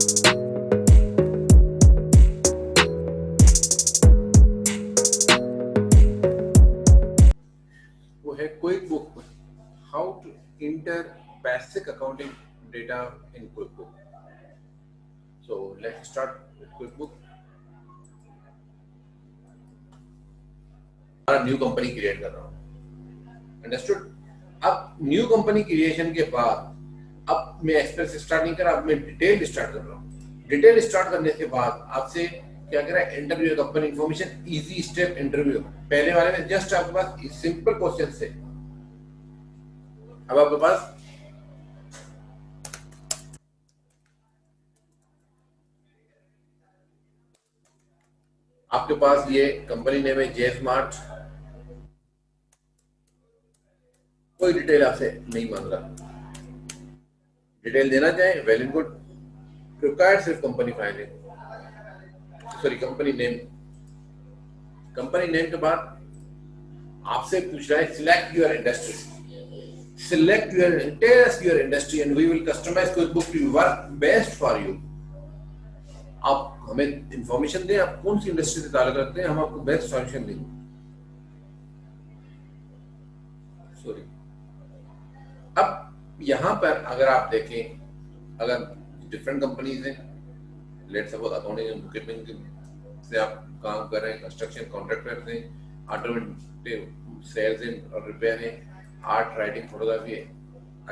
वो है quick book, how to enter basic accounting data in quick book. So let's start with quick book. New company create कर रहा हूँ, understood. अब new company creation के बाद अब मैं एक्सपेंस स्टार्ट नहीं कर रहा, अब मैं डिटेल स्टार्ट कर रहा हूँ। डिटेल स्टार्ट करने के बाद आपसे क्या कह रहा है, interview company information, easy step interview. पहले वाले में जस्ट आपके पास सिंपल क्वेश्चन थे, अब आपके पास ये कंपनी नेम है जे स्मार्ट। कोई डिटेल आपसे नहीं मांग रहा, डिटेल देना चाहे वेल एंड गुड। रिक्वायर्ड सिर्फ company filing, sorry company name. Company name के बाद आपसे पूछ रहा है select your industry, select your test your industry and we will customize QuickBooks to work best for you. आप हमें इंफॉर्मेशन दें, आप कौन सी इंडस्ट्री से ताल्लुक रखते हैं, हम आपको बेस्ट सॉल्यूशन देंगे। सॉरी, अब यहां पर अगर आप देखें, अगर डिफरेंट कंपनीज हैं, let's suppose accounting and bookkeeping से आप काम कर रहे हैं, कंस्ट्रक्शन कॉन्ट्रैक्टर हैं, ऑटोमोटिव सेल्स एंड और रिपेयर है, आर्ट राइटिंग फोटोग्राफी है,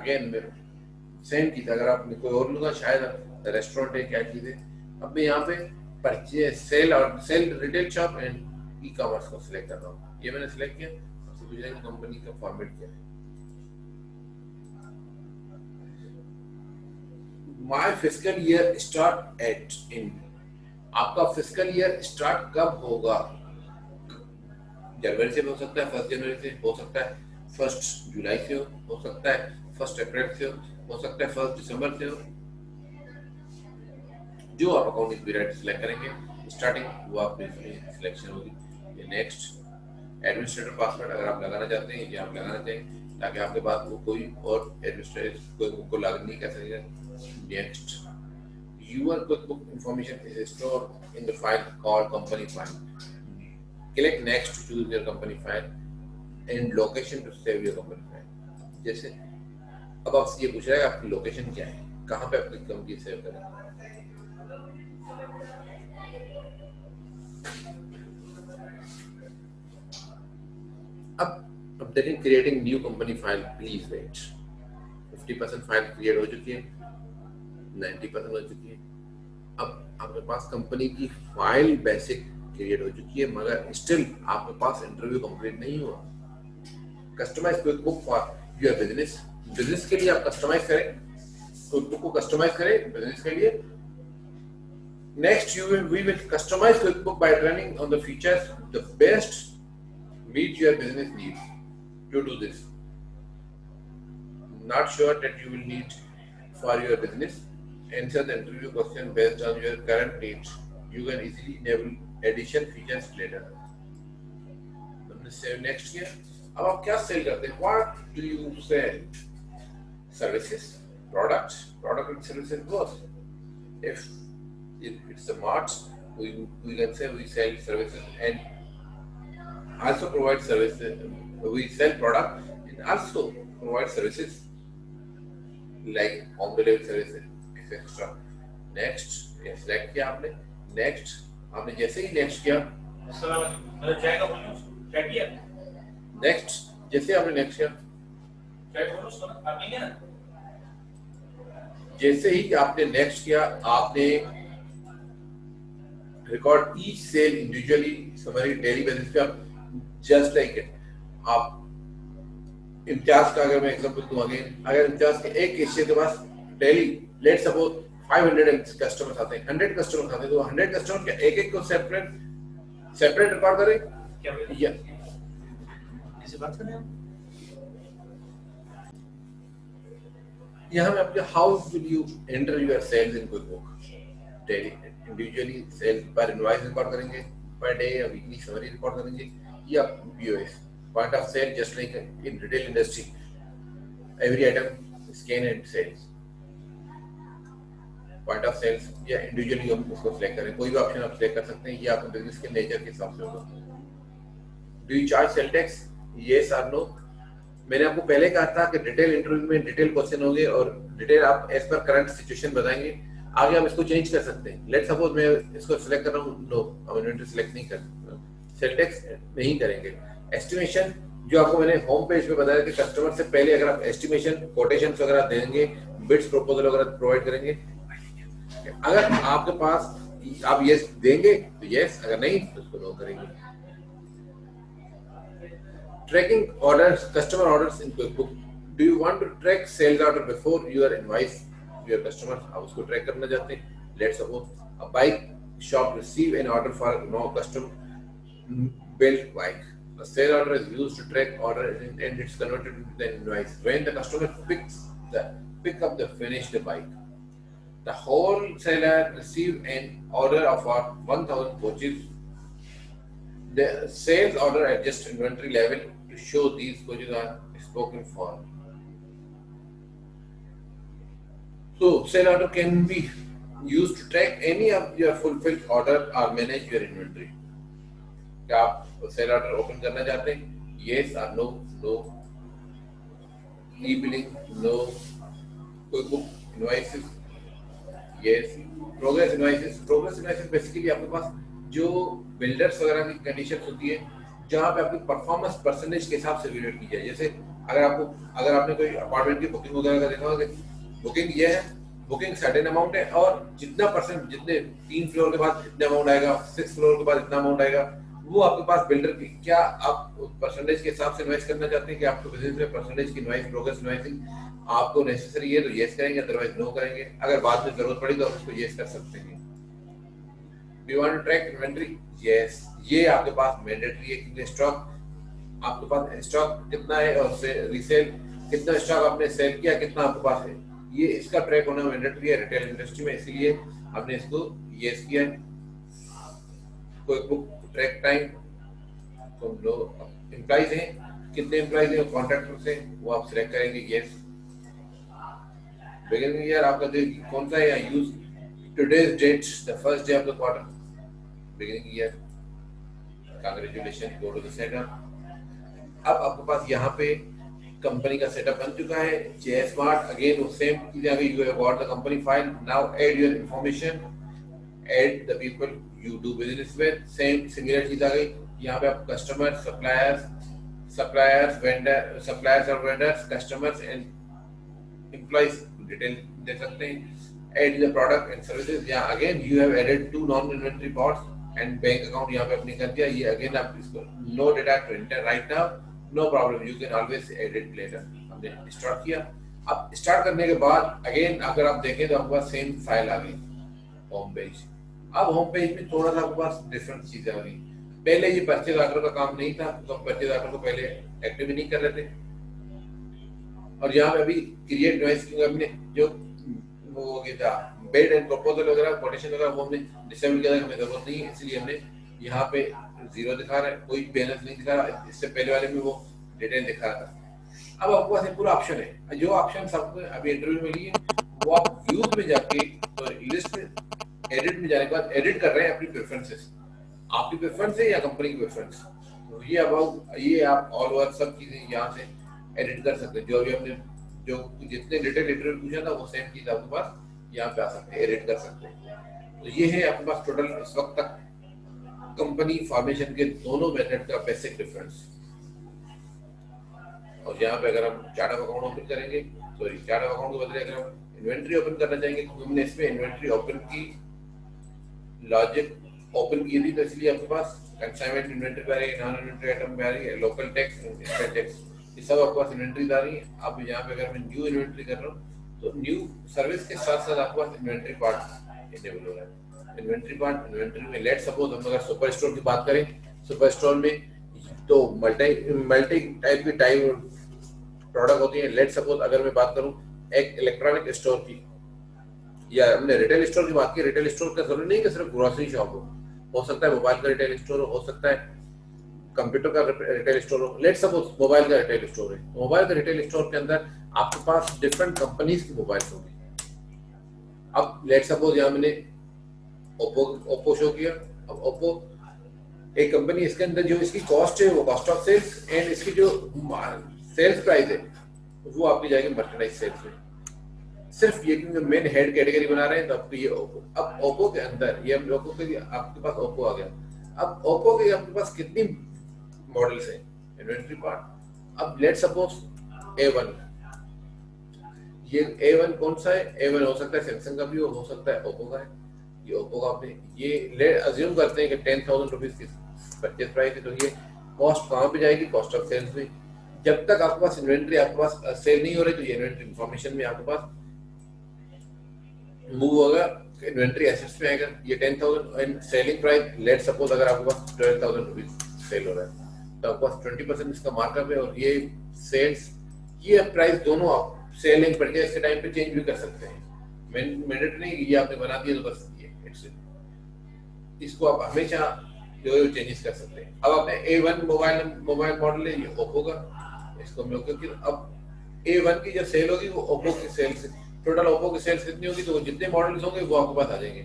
अगेन सेम चीज। अगर आप कोई और लूंगा शायद रेस्टोरेंट है, क्या चीज है। अब मैं यहाँ पे परचेज सेल और sale retail shop and e commerce को सिलेक्ट कर रहा हूँ। ये मैंने सिलेक्ट किया, आपसे पूछ रहा है कि कंपनी का फॉर्मेट क्या है। My fiscal year start at in, आपका फिस्कल ईयर स्टार्ट कब होगा? जनवरी से हो सकता है, 1 जनवरी से हो सकता है, 1 जुलाई से हो सकता है, 1 अप्रैल से हो सकता है, 1 दिसंबर से हो। जो आप अकाउंटिंग पीरियड सिलेक्ट करेंगे स्टार्टिंग, वो आपकी सिलेक्शन होगी। ये नेक्स्ट एडमिनिस्ट्रेटर पासवर्ड अगर आप लगाना चाहते हैं, ये आप लगाना चाहिए ताकि आपके पास वो कोई और एडमिनिस्ट्रेटर को लागू नहीं कर सकेगा। Next, your QuickBook information is stored in the file called company file. Click next to choose your company file and location to save your company file. जैसे अब आपसे ये पूछ रहा है आपकी लोकेशन क्या है, कहाँ पे अपनी कंपनी सेव करें। अब देखें, creating new company file, please wait. 50% file create हो चुकी है, 90% हो चुकी है। अब आपके पास कंपनी की फाइल बेसिक क्रिएट हो चुकी है, मगर स्टिल आपके पास इंटरव्यू कंप्लीट नहीं हुआ। Customize QuickBook for your business, business के लिए आप कस्टमाइज करें, QuickBook को कस्टमाइज करें बिजनेस के लिए। Next, we will customize QuickBook by running on the features the best meet your business needs. To do this, not sure that you will need for your business, answer the interview question based on your current needs. You can easily enable addition features later. हमने save next किया। अब आप क्या cell करते हैं? What do you sell? Services, products, product and services both. If it's a mart, we can say we sell services and also provide services. We sell product and also provide services like home delivery services, etc. Next, ये select किया आपने। Next, आपने जैसे ही next किया, next, जैसे आपने next किया, जैसे ही आपने next किया, आपने record each sale individually, summary daily basis पे आप just like it। आप इम्तियाज का अगर मैं एग्जांपल दूं, अगर इम्तियाज के एक केशियर के पास डेली लेट सपोज 500 कस्टमर्स आते हैं, 100 कस्टमर्स आते हैं, तो 100 कस्टमर के एक एक को सेपरेट रिकॉर्ड करें या किसी बात करें। यहाँ में आपके how will you enter your sales in QuickBook daily, individually sales per invoice record करेंगे, पर डे या वीकली समरी रिकॉर्ड करेंगे, या POS point of sale, just like in retail industry, every item scan and sales। Point of sales या individually हम उसको select करें, कोई भी ऑप्शन आप सिलेक्ट कर सकते हैं, ये आपके बिजनेस के नेचर के हिसाब से होगा। Do you charge sale tax, yes और नो। मैंने आपको पहले कहा था कि डिटेल इंटरव्यू में डिटेल क्वेश्चन होंगे और डिटेल आप एज पर करंट सिचुएशन बताएंगे, आगे हम इसको चेंज कर सकते हैं। लेट सपोज मैं इसको सिलेक्ट कर रहा हूँ, नो हम इन्वेंटरी सिलेक्ट नहीं कर, सेल टैक्स नहीं करेंगे। एस्टिमेशन जो आपको मैंने होम पेज पे बताया कि कस्टमर से पहले अगर आप एस्टिमेशन कोटेशन वगैरह देंगे, बिड्स प्रपोजल वगैरह प्रोवाइड करेंगे, अगर आपके पास आप यस देंगे तो यस, अगर नहीं तो उसको नो करेंगे। Tracking orders, customer orders in QuickBooks. Do you want to track sales order before your invoice your customer? आप उसको ट्रैक करना चाहते हैं। Let's suppose a bike shop receive an order for no custom built bike. The sale order is used to track order and it's converted into the invoice. When the customer pick up the finished bike, the wholesaler receive an order of 1,000 coaches. The sales order adjust inventory level to show these coaches are spoken for. So sale order can be used to track any of your fulfilled order or manage your inventory. क्या आप cell order open करना चाहते हैं? Yes or no? No. E-billing? No. QuickBooks invoices? Yes. Progress invoices? Progress invoices basically आपके पास जो builders वगैरह की condition होती है जहाँ पे आपकी परफॉर्मेंस परसेंटेज के हिसाब से वैल्यूएट की जाए। जैसे अगर आपने कोई अपार्टमेंट की बुकिंग वगैरह का देखा होगा, बुकिंग ये है, बुकिंग सर्टेन अमाउंट है और जितना परसेंट, जितने 3 फ्लोर के बाद इतना अमाउंट आएगा, 6 फ्लोर के बाद इतना अमाउंट आएगा, वो आपके पास बिल्डर की क्या आप परसेंटेज के हिसाब से इन्वेस्ट करना चाहते हैं कि आपके बिजनेस में परसेंटेज की इन्वेस्ट प्रोग्रेस इन्वेस्टिंग आपको नेसेसरी है तो यस करेंगे, अदरवाइज नो करेंगे। अगर बाद में जरूरत पड़ी तो आप उसको यस कर सकते हैं। Do you want to track inventory? Yes. ये आपके पास मैंडेटरी है क्योंकि स्टॉक आपके पास स्टॉक कितना है और रीसेल कितना स्टॉक आपने सेल किया, कितना आपके पास है, ये इसका ट्रैक होना मैंडेटरी है रिटेल इंडस्ट्री में, इसीलिए हमने इसको यस किया। QuickBooks ट्रैक टाइम तो लो, एम्प्लॉइज हैं कितने एम्प्लॉइज हैं, कॉन्ट्रैक्टर्स हैं, वो आप सिलेक्ट करेंगे यस। बिगिनिंग ईयर आपका कौन सा है, use today's date the first day of the quarter, beginning year, congratulations, go to the setup। अब आपके पास यहाँ पे कंपनी का सेटअप बन चुका है, JS Smart अगेन वो सेम चीजें आ गई, you have got the company file, now add your information, add the people you do business with, same similar चीज आ गई। यहाँ पे आप कस्टमर, सप्लायर्स और vendors, customers and employees detail दे सकते हैं। Add the product and services, यहाँ again you have added 2 non-inventory pots and bank account यहाँ पे अपने कर दिया। ये again आप इसको no data to enter right now, no problem, you can always edit later। हमने स्टार्ट किया। अब स्टार्ट करने के बाद again अगर आप देखें तो आपके पास सेम फाइल आ गई होम पेज। अब होम पेज में थोड़ा सा आपके पास डिफरेंट चीजें आ गई। पहले ये परचेज ऑर्डर का काम नहीं था, तो परचेज ऑर्डर को पहले एक्टिव नहीं कर रहे थे और यहाँ पे अभी क्रिएट नॉइस क्योंकि हमने जो वो था बेड एंड प्रपोजल वगैरह कोटेशन वगैरह वो हमने डिसेबल किया था, हमें जरूरत नहीं है, इसलिए हमने यहाँ पे 0 दिखा रहा है, कोई बैलेंस नहीं दिखा रहा। इससे पहले वाले में वो डिटेल दिखा रहा था। अब आपके पास पूरा ऑप्शन है, जो ऑप्शन आपको अभी इंटरव्यू में लिए वो आप यूज में जाके तो लिस्ट में एडिट में जाने के बाद एडिट कर रहे हैं अपनी प्रेफरेंसेस, आपकी प्रेफरेंस है या कंपनी की प्रेफरेंस, तो ये आप ऑल ओवर सब चीजें यहाँ से एडिट कर सकते हैं। जो अभी हमने जो जितने डिटेल इंटरव्यू पूछा था वो सेम चीज आपके पास यहाँ पे आ सकते हैं, एडिट कर सकते हैं। तो ये है आपके पास टोटल इस वक्त तक कंपनी फॉर्मेशन के दोनों मेथड का बेसिक डिफरेंस। और यहाँ पे अगर हम चार्ट ऑफ अकाउंट ओपन करेंगे, सॉरी चार्ट ऑफ अकाउंट के बदले अगर हम इन्वेंट्री ओपन करना चाहेंगे तो हमने इसमें इन्वेंट्री ओपन की लॉजिक ओपन की थी, तो इसलिए आपके पास कंसाइनमेंट इन्वेंट्री आ रही है, नॉन इन्वेंट्री आइटम आ रही है, लोकल टैक्स, स्टेट टैक्स, ये सब आपके पास इन्वेंट्री आ रही है। अब यहाँ पे अगर मैं न्यू इन्वेंट्री कर रहा हूँ तो न्यू सर्विस के साथ साथ आपके पास इन्वेंट्री पार्ट इनेबल हो रहा है। इन्वेंट्री पार्ट इन्वेंट्री में लेट सपोज हम अगर सुपर स्टोर की बात करें, सुपर स्टोर में तो मल्टी टाइप की टाइप प्रोडक्ट होती है। लेट सपोज अगर मैं बात करूं एक इलेक्ट्रॉनिक स्टोर की या हमने रिटेल स्टोर की बात की, रिटेल स्टोर का जरूरी नहीं कि सिर्फ ग्रोसरी शॉप हो सकता है मोबाइल का रिटेल स्टोर हो सकता है कंप्यूटर का रिटेल स्टोर हो। लेट सपोज मोबाइल का रिटेल स्टोर है, मोबाइल का रिटेल स्टोर के अंदर आपके पास डिफरेंट कंपनीज की मोबाइल होंगी। अब लेट सपोज यहाँ मैंने ओप्पो ओप्पो शो किया। अब ओप्पो एक कंपनी, इसके अंदर जो इसकी कॉस्ट है वो कॉस्ट ऑफ सेल्स एंड इसकी जो सेल्स प्राइस है वो आपकी जाएगी मर्चेंडाइज सेल्स में। सिर्फ ये क्योंकि मेन हेड कैटेगरी बना रहे हैं तो आपको ये ओप्पो। अब ओप्पो के अंदर ये ओप्पो के आपके पास ओप्पो आ गया। अब ओप्पो के आपके पास कितनी मॉडल्स हैं इन्वेंट्री पार्ट। अब लेट सपोज A1, ये A1 कौन सा है? A1 हो सकता है सैमसंग का भी हो सकता है ओप्पो का है। ये ओप्पो का आपने ये ले अज्यूम करते हैं कि 10,000 रुपीज की परचेज प्राइस है, तो ये कॉस्ट कहाँ पे जाएगी? कॉस्ट ऑफ सेल्स में। जब तक आपके पास इन्वेंट्री आपके पास सेल नहीं हो रही तो ये इन्वेंट्री इंफॉर्मेशन में आपके पास मूव होगा, इन्वेंट्री एसेट्स में आएगा। ये 10,000 and selling price let suppose अगर आपके पास 12,000 रुपीज सेल हो रहा है तो आपके पास 20% इसका मार्कअप है। और ये सेल्स ये प्राइस दोनों आप सेलिंग परचेज के टाइम पे चेंज भी कर सकते हैं। मैंडेटरी नहीं ये आपने बना दिया तो बस ये इसको आप हमेशा जो चेंजेस कर सकते हैं। अब आपने A1 मोबाइल मॉडल है ये ओप्पो का, इसको हम लोग क्योंकि अब A1 की जो सेल होगी वो ओप्पो की सेल से टोटल ओप्पो की सेल्स कितनी होगी तो जितने मॉडल्स होंगे वो आपके पास आ जाएंगे।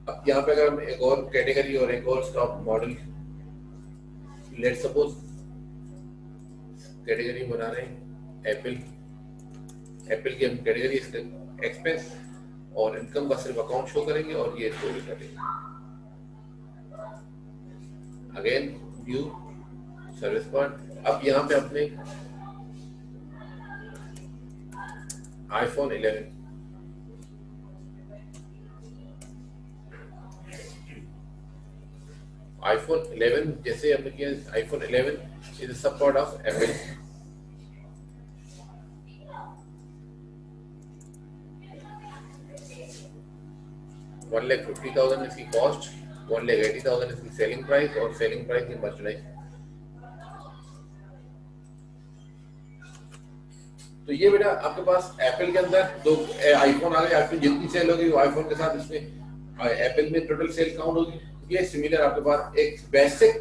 अब यहाँ पे अगर हम एक और कैटेगरी और एक और stock model let suppose category बना रहे हैं एप्पल की हम कैटेगरी एक्सपेंस और इनकम का सिर्फ अकाउंट शो करेंगे और ये शो भी करेंगे। Again view service part. अब यहाँ पे अपने आईफोन 11 जैसे हमने किया आईफोन 11 इज सब पार्ट ऑफ एप्पल। $1,50,000 इसकी कॉस्ट, $1,80,000 इसकी सेलिंग प्राइस और सेलिंग प्राइस की मर्चेंडाइज। तो ये बेटा आपके पास एप्पल के अंदर दो आईफोन आ गए। आपकी जितनी सेल होगी वो आईफोन के साथ इसमें एप्पल में टोटल सेल काउंट होगी। ये सिमिलर आपके पास एक बेसिक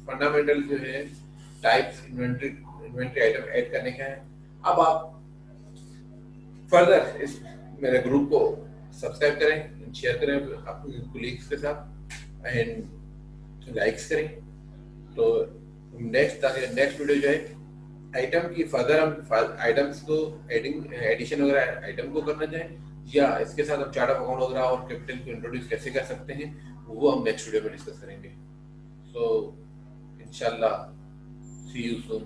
फंडामेंटल जो है टाइप्स इन्वेंट्री आइटम ऐड करने का है। अब आप फर्दर इस मेरे ग्रुप को सब्सक्राइब करें, शेयर करें अपने कोलीग्स के साथ एंड लाइक्स करें। तो नेक्स्ट वीडियो जो है आइटम की फर्दर हम आइटम्स को एडिशन वगैरह आइटम को करना चाहें या इसके साथ हम चार्ट ऑफ अकाउंट वगैरह और कैपिटल को इंट्रोड्यूस कैसे कर सकते हैं वो हम नेक्स्ट वीडियो में डिस्कस करेंगे। सो इंशाल्लाह सी यू सून।